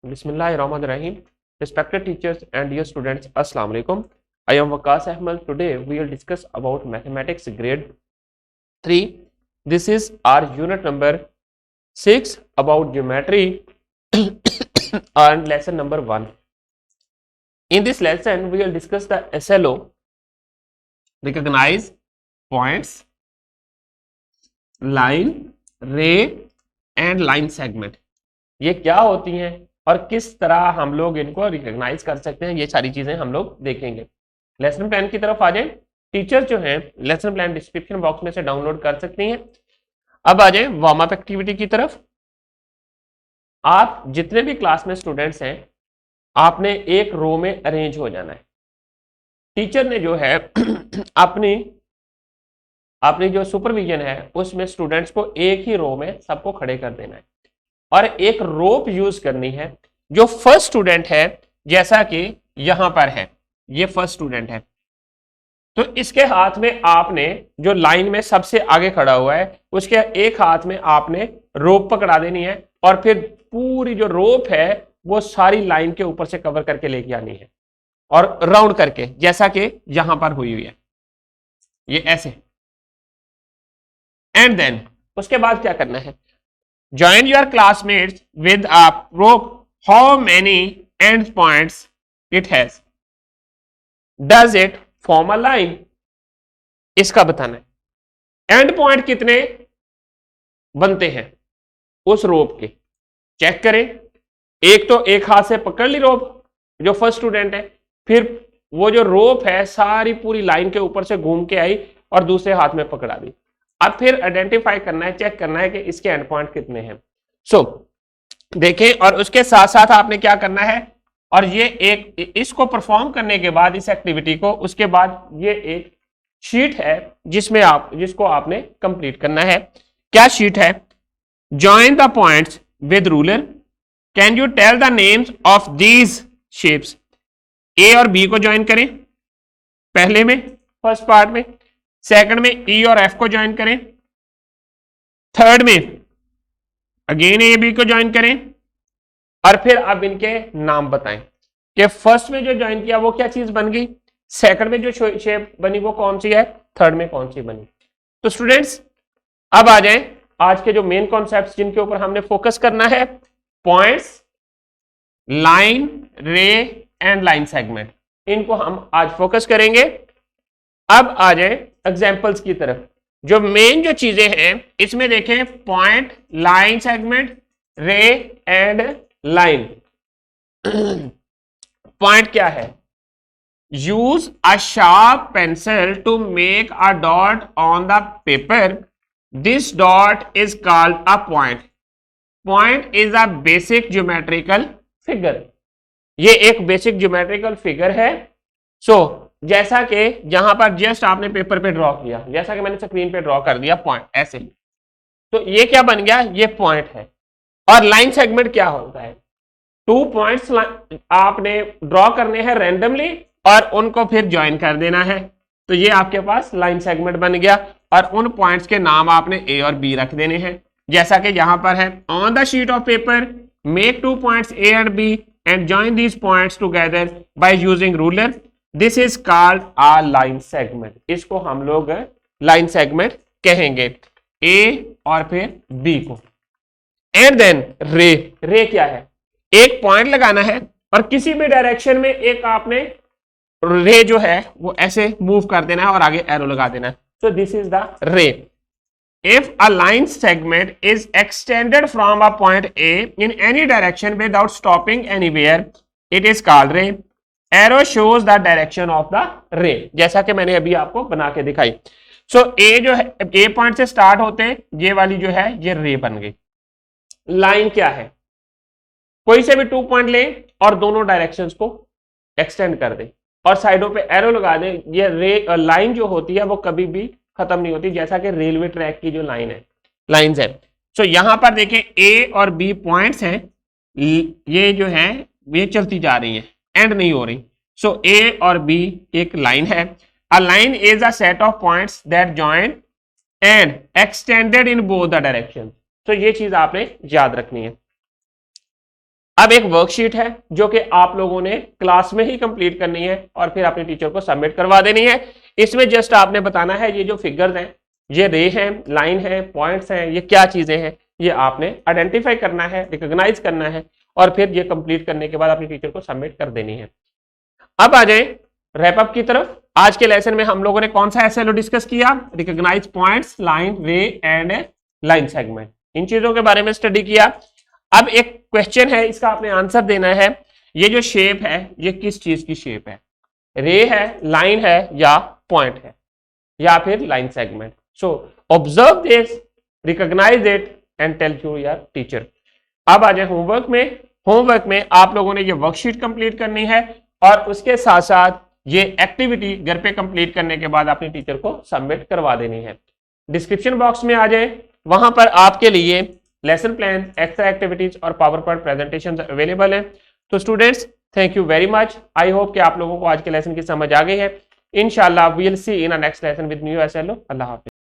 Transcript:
Bismillahirrahmanirrahim. Respected teachers and dear students, Assalamu alaikum. I am Waqas Ahmed. Today we will discuss about mathematics grade 3. This is our unit number 6 about geometry and lesson number 1. In this lesson we will discuss the SLO, recognize points, line, ray and line segment. ये क्या होती हैं और किस तरह हम लोग इनको रिकॉग्नाइज कर सकते हैं, ये सारी चीजें हम लोग देखेंगे। लेसन प्लान की तरफ आ जाएं। टीचर जो है लेसन प्लान डिस्क्रिप्शन बॉक्स में से डाउनलोड कर सकती हैं। अब आ जाएं वार्म अप एक्टिविटी की तरफ। आप जितने भी क्लास में स्टूडेंट्स हैं आपने एक रो में अरेंज हो जाना है। टीचर ने जो है अपनी जो सुपरविजन है उसमें स्टूडेंट्स को एक ही रो में सबको खड़े कर देना है और एक रोप यूज करनी है। जो फर्स्ट स्टूडेंट है जैसा कि यहां पर है, ये फर्स्ट स्टूडेंट है, तो इसके हाथ में आपने जो लाइन में सबसे आगे खड़ा हुआ है उसके एक हाथ में आपने रोप पकड़ा देनी है और फिर पूरी जो रोप है वो सारी लाइन के ऊपर से कवर करके लेके आनी है और राउंड करके, जैसा कि यहां पर हुई है, ये ऐसे। एंड देन उसके बाद क्या करना है, join your classmates with a rope. How many end points it has? Does it form a line? इसका बताना है। एंड पॉइंट कितने बनते हैं उस रोप के, चेक करें। एक तो एक हाथ से पकड़ ली रोप जो फर्स्ट स्टूडेंट है, फिर वो जो रोप है सारी पूरी लाइन के ऊपर से घूम के आई और दूसरे हाथ में पकड़ा दी। अब फिर आइडेंटिफाई करना है, चेक करना है कि इसके एंड पॉइंट कितने हैं। सो देखें, और उसके साथ साथ आपने क्या करना है, और ये एक इसको परफॉर्म करने के बाद इस एक्टिविटी को, उसके बाद ये एक शीट है जिसको आपने कंप्लीट करना है। क्या शीट है? Join the points with ruler. Can you tell the names of these shapes? A और बी को ज्वाइन करें पहले में, फर्स्ट पार्ट में। सेकंड में ई और एफ को ज्वाइन करें। थर्ड में अगेन ए बी को ज्वाइन करें और फिर अब इनके नाम बताएं कि फर्स्ट में जो ज्वाइन किया वो क्या चीज बन गई, सेकंड में जो शेप बनी वो कौन सी है, थर्ड में कौन सी बनी। तो स्टूडेंट्स अब आ जाएं आज के जो मेन कॉन्सेप्ट्स जिनके ऊपर हमने फोकस करना है, पॉइंट्स, लाइन, रे एंड लाइन सेगमेंट, इनको हम आज फोकस करेंगे। अब आ जाए एग्जाम्पल्स की तरफ। जो मेन जो चीजें हैं इसमें देखें, point, line segment, ray and line. Point क्या है? Use a sharp pencil to make a dot on the paper. This dot is called a point. Point is a basic geometrical figure. ये एक basic geometrical figure है। सो जैसा कि यहां पर just आपने पेपर पे ड्रॉ किया, जैसा कि मैंने स्क्रीन पे ड्रॉ कर दिया पॉइंट ऐसे, तो ये क्या बन गया, ये पॉइंट है। और लाइन सेगमेंट क्या होता है? 2 पॉइंट्स आपने ड्रॉ करने हैं रैंडमली और उनको फिर ज्वाइन कर देना है, तो ये आपके पास लाइन सेगमेंट बन गया। और उन पॉइंट्स के नाम आपने ए और बी रख देने हैं, जैसा कि यहां पर है। On the sheet of paper make 2 points A and B and join these points together by using ruler. This is called a line segment. इसको हम लोग लाइन सेगमेंट कहेंगे, ए और फिर बी को। एंड देन रे। रे क्या है? एक पॉइंट लगाना है और किसी भी डायरेक्शन में एक आपने रे जो है वो ऐसे मूव कर देना है और आगे एरो लगा देना है। सो दिस इज द रे। If a line segment is extended from a point A in any direction without stopping anywhere, it is called रे। Arrow shows the direction of the रे, जैसा कि मैंने अभी आपको बना के दिखाई। सो ए जो है, ए पॉइंट से स्टार्ट होते हैं, ये वाली जो है ये रे बन गई। लाइन क्या है? कोई से भी 2 पॉइंट लें और दोनों डायरेक्शंस को एक्सटेंड कर दें और साइडों पे एरो लगा दें। ये रे लाइन जो होती है वो कभी भी खत्म नहीं होती, जैसा कि रेलवे ट्रैक की जो लाइन है, लाइंस है। सो यहां पर देखें ए और बी पॉइंट्स हैं, ये जो है ये चलती जा रही है, एंड नहीं हो रही। सो ए और बी एक लाइन है। A line is a set of points that join and extended in both the direction. तो ये चीज आपने याद रखनी है। अब एक वर्कशीट है जो कि आप लोगों ने क्लास में ही कंप्लीट करनी है और फिर अपने टीचर को सबमिट करवा देनी है। इसमें जस्ट आपने बताना है ये जो फिगर्स हैं, ये रे हैं, लाइन है, पॉइंट्स हैं, ये क्या चीजें हैं, ये आपने आइडेंटिफाई करना है, रिकॉग्नाइज करना है और फिर ये कंप्लीट करने के बाद अपने टीचर को सबमिट कर देनी है। अब आ जाए रैप अप की तरफ। आज के लेसन में हम लोगों ने कौन सा एसएलओ डिस्कस किया? रिकॉग्नाइज पॉइंट्स, लाइन, रे एंड लाइन सेगमेंट, इन चीजों के बारे में स्टडी किया। अब एक क्वेश्चन है, इसका आपने आंसर देना है। ये जो शेप है ये किस चीज की शेप है? रे है, लाइन है या पॉइंट है या फिर line segment? So observe this, recognize it and tell to your teacher. अब आ जाए होमवर्क में। होमवर्क में आप लोगों ने ये वर्कशीट कंप्लीट करनी है और उसके साथ साथ ये एक्टिविटी घर पे कंप्लीट करने के बाद अपने टीचर को सबमिट करवा देनी है। डिस्क्रिप्शन बॉक्स में आ जाए, वहां पर आपके लिए लेसन प्लान, एक्स्ट्रा एक्टिविटीज और पावर पॉइंट प्रेजेंटेशन अवेलेबल है। तो students, thank you very much. I hope कि आप लोगों को आज के लेसन की समझ आ गई है। इंशाल्लाह we will see in a next lesson with new SLO. Allah Hafiz.